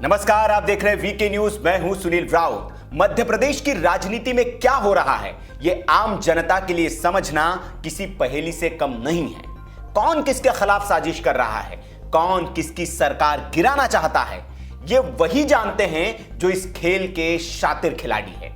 नमस्कार, आप देख रहे हैं वीके न्यूज। मैं हूं सुनील राउत। मध्य प्रदेश की राजनीति में क्या हो रहा है, यह आम जनता के लिए समझना किसी पहेली से कम नहीं है। कौन किसके खिलाफ साजिश कर रहा है, कौन किसकी सरकार गिराना चाहता है, ये वही जानते हैं जो इस खेल के शातिर खिलाड़ी है।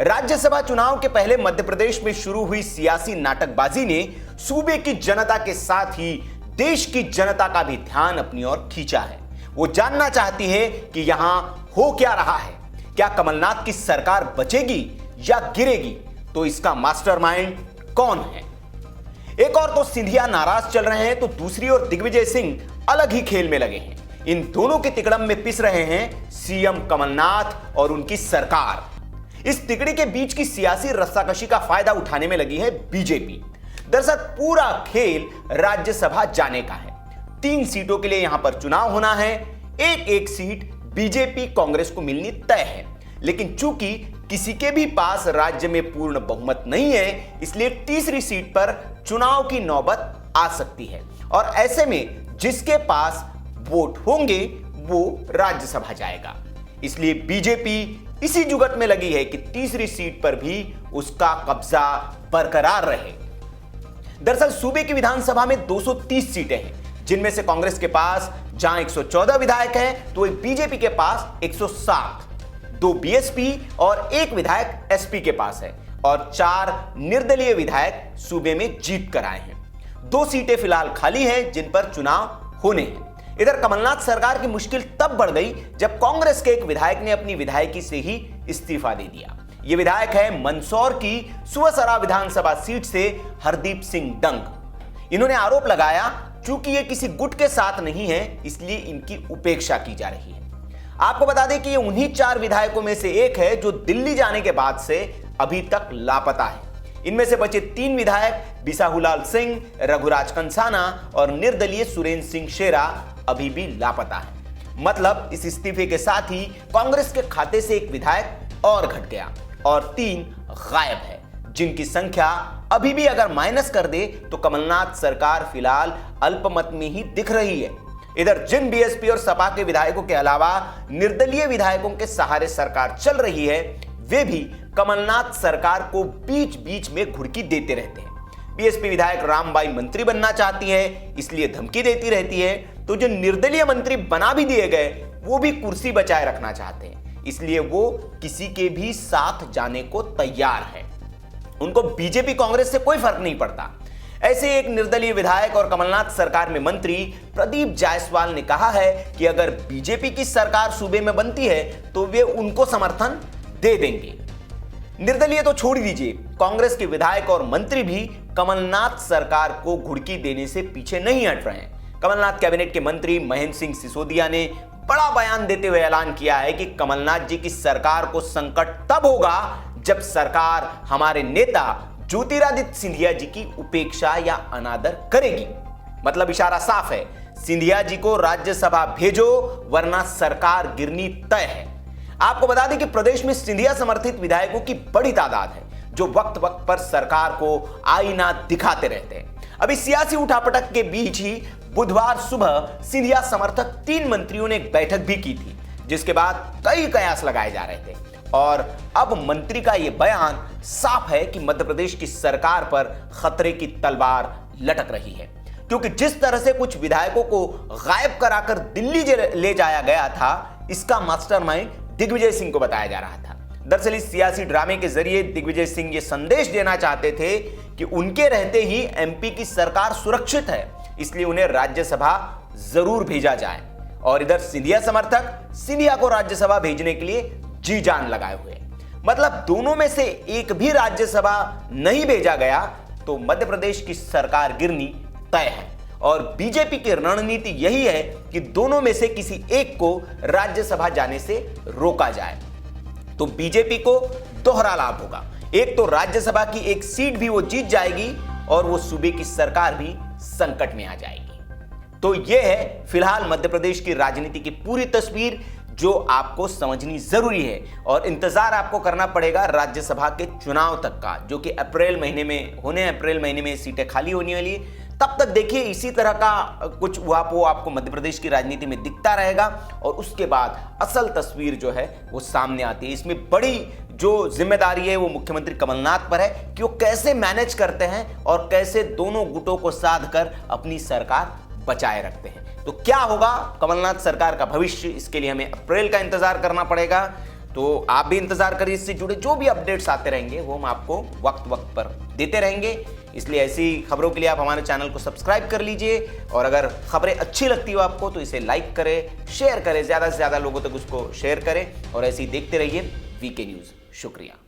राज्यसभा चुनाव के पहले मध्य प्रदेश में शुरू हुई सियासी नाटकबाजी ने सूबे की जनता के साथ ही देश की जनता का भी ध्यान अपनी ओर खींचा है। वो जानना चाहती है कि यहां हो क्या रहा है, क्या कमलनाथ की सरकार बचेगी या गिरेगी, तो इसका मास्टरमाइंड कौन है। एक और तो सिंधिया नाराज चल रहे हैं, तो दूसरी ओर दिग्विजय सिंह अलग ही खेल में लगे हैं। इन दोनों के तिकड़म में पिस रहे हैं सीएम कमलनाथ और उनकी सरकार। इस तिकड़ी के बीच की सियासी रस्साकशी का फायदा उठाने में लगी है बीजेपी। दरअसल पूरा खेल राज्यसभा जाने का है। 3 सीटों के लिए यहां पर चुनाव होना है। एक सीट बीजेपी कांग्रेस को मिलनी तय है, लेकिन चूंकि किसी के भी पास राज्य में पूर्ण बहुमत नहीं है, इसलिए तीसरी सीट पर चुनाव की नौबत आ सकती है। और ऐसे में जिसके पास वोट होंगे वो राज्यसभा जाएगा। इसलिए बीजेपी इसी जुगत में लगी है कि तीसरी सीट पर भी उसका कब्जा बरकरार रहे। दरअसल सूबे की विधानसभा में 230 सीटें हैं, जिनमें से कांग्रेस के पास जहां 114 विधायक हैं, तो बीजेपी के पास 107, 2 बीएसपी और 1 विधायक एसपी के पास है, और 4 निर्दलीय विधायक सूबे में जीत कर आए हैं। 2 सीटें फिलहाल खाली हैं जिन पर चुनाव होने हैं। इधर कमलनाथ सरकार की मुश्किल तब बढ़ गई जब कांग्रेस के एक विधायक ने अपनी विधायकी से ही इस्तीफा दे दिया। यह विधायक है मंदसौर की सुवसरा विधानसभा सीट से हरदीप सिंह डंग। इन्होंने आरोप लगाया, चूंकि ये किसी गुट के साथ नहीं है, इसलिए इनकी उपेक्षा की जा रही है। आपको बता दें कि ये उन्हीं 4 विधायकों में से एक है जो दिल्ली जाने के बाद से अभी तक लापता है। इनमें से बचे 3 विधायक बिसाहुलाल सिंह, रघुराज कंसाना और निर्दलीय सुरेंद्र सिंह शेरा अभी भी लापता है। मतलब इस इस्तीफे के साथ ही कांग्रेस के खाते से एक विधायक और घट गया और 3 गायब है, जिनकी संख्या अभी भी अगर माइनस कर दे तो कमलनाथ सरकार फिलहाल अल्पमत में ही दिख रही है। इधर जिन बीएसपी और सपा के विधायकों के अलावा निर्दलीय विधायकों के सहारे सरकार चल रही है, वे भी कमलनाथ सरकार को बीच बीच में घुड़की देते रहते हैं। बीएसपी विधायक रामबाई मंत्री बनना चाहती है, इसलिए धमकी देती रहती है, तो जो निर्दलीय मंत्री बना भी दिए गए वो भी कुर्सी बचाए रखना चाहते हैं, इसलिए वो किसी के भी साथ जाने को तैयार है। उनको बीजेपी कांग्रेस से कोई फर्क नहीं पड़ता। ऐसे एक निर्दलीय विधायक और कमलनाथ सरकार में मंत्री प्रदीप जायसवाल ने कहा है कि अगर बीजेपी की सरकार सूबे में बनती है तो वे उनको समर्थन दे देंगे। निर्दलीय तो छोड़ दीजिए, कांग्रेस के विधायक और मंत्री भी कमलनाथ सरकार को घुड़की देने से पीछे नहीं हट रहे हैं। कमलनाथ कैबिनेट के मंत्री महेंद्र सिंह सिसोदिया ने बड़ा बयान देते हुए ऐलान किया है कि कमलनाथ जी की सरकार को संकट तब होगा जब सरकार हमारे नेता ज्योतिरादित्य सिंधिया जी की उपेक्षा या अनादर करेगी। मतलब इशारा साफ है, सिंधिया जी को राज्यसभा भेजो वरना सरकार गिरनी तय है। आपको बता दें कि प्रदेश में सिंधिया समर्थित विधायकों की बड़ी तादाद है जो वक्त वक्त पर सरकार को आईना दिखाते रहते हैं। अभी सियासी उठापटक के बीच ही बुधवार सुबह सिंधिया समर्थक 3 मंत्रियों ने एक बैठक भी की थी, जिसके बाद कई कयास लगाए जा रहे थे। और अब मंत्री का यह बयान साफ है कि मध्य प्रदेश की सरकार पर खतरे की तलवार लटक रही है, क्योंकि जिस तरह से कुछ विधायकों को गायब कराकर दिल्ली ले जाया गया था, इसका मास्टरमाइंड दिग्विजय सिंह को बताया जा रहा था। दरअसल इस सियासी ड्रामे के जरिए दिग्विजय सिंह ये संदेश देना चाहते थे कि उनके रहते ही एमपी की सरकार सुरक्षित है, इसलिए उन्हें राज्यसभा जरूर भेजा जाए। और इधर सिंधिया समर्थक सिंधिया को राज्यसभा भेजने के लिए जी जान लगाए हुए। मतलब दोनों में से एक भी राज्यसभा नहीं भेजा गया तो मध्य प्रदेश की सरकार गिरनी तय है। और बीजेपी की रणनीति यही है कि दोनों में से किसी एक को राज्यसभा जाने से रोका जाए, तो बीजेपी को दोहरा लाभ होगा। एक तो राज्यसभा की एक सीट भी वो जीत जाएगी और वो सूबे की सरकार भी संकट में आ जाएगी। तो यह है फिलहाल मध्य प्रदेश की राजनीति की पूरी तस्वीर, जो आपको समझनी जरूरी है। और इंतजार आपको करना पड़ेगा राज्यसभा के चुनाव तक का, जो कि अप्रैल महीने में होने, अप्रैल महीने में सीटें खाली होने वाली। तब तक देखिए इसी तरह का कुछ वो आपको मध्य प्रदेश की राजनीति में दिखता रहेगा और उसके बाद असल तस्वीर जो है वो सामने आती है। इसमें बड़ी जो जिम्मेदारी है वो मुख्यमंत्री कमलनाथ पर है कि वो कैसे मैनेज करते हैं और कैसे दोनों गुटों को साध कर अपनी सरकार बचाए रखते हैं। तो क्या होगा कमलनाथ सरकार का भविष्य, इसके लिए हमें अप्रैल का इंतजार करना पड़ेगा। तो आप भी इंतजार करिए, इससे जुड़े जो भी अपडेट्स आते रहेंगे वो हम आपको वक्त वक्त पर देते रहेंगे। इसलिए ऐसी खबरों के लिए आप हमारे चैनल को सब्सक्राइब कर लीजिए और अगर खबरें अच्छी लगती हो आपको तो इसे लाइक करें, शेयर करें, ज़्यादा से ज़्यादा लोगों तक उसको शेयर करें और ऐसे ही देखते रहिए वीके न्यूज़। शुक्रिया।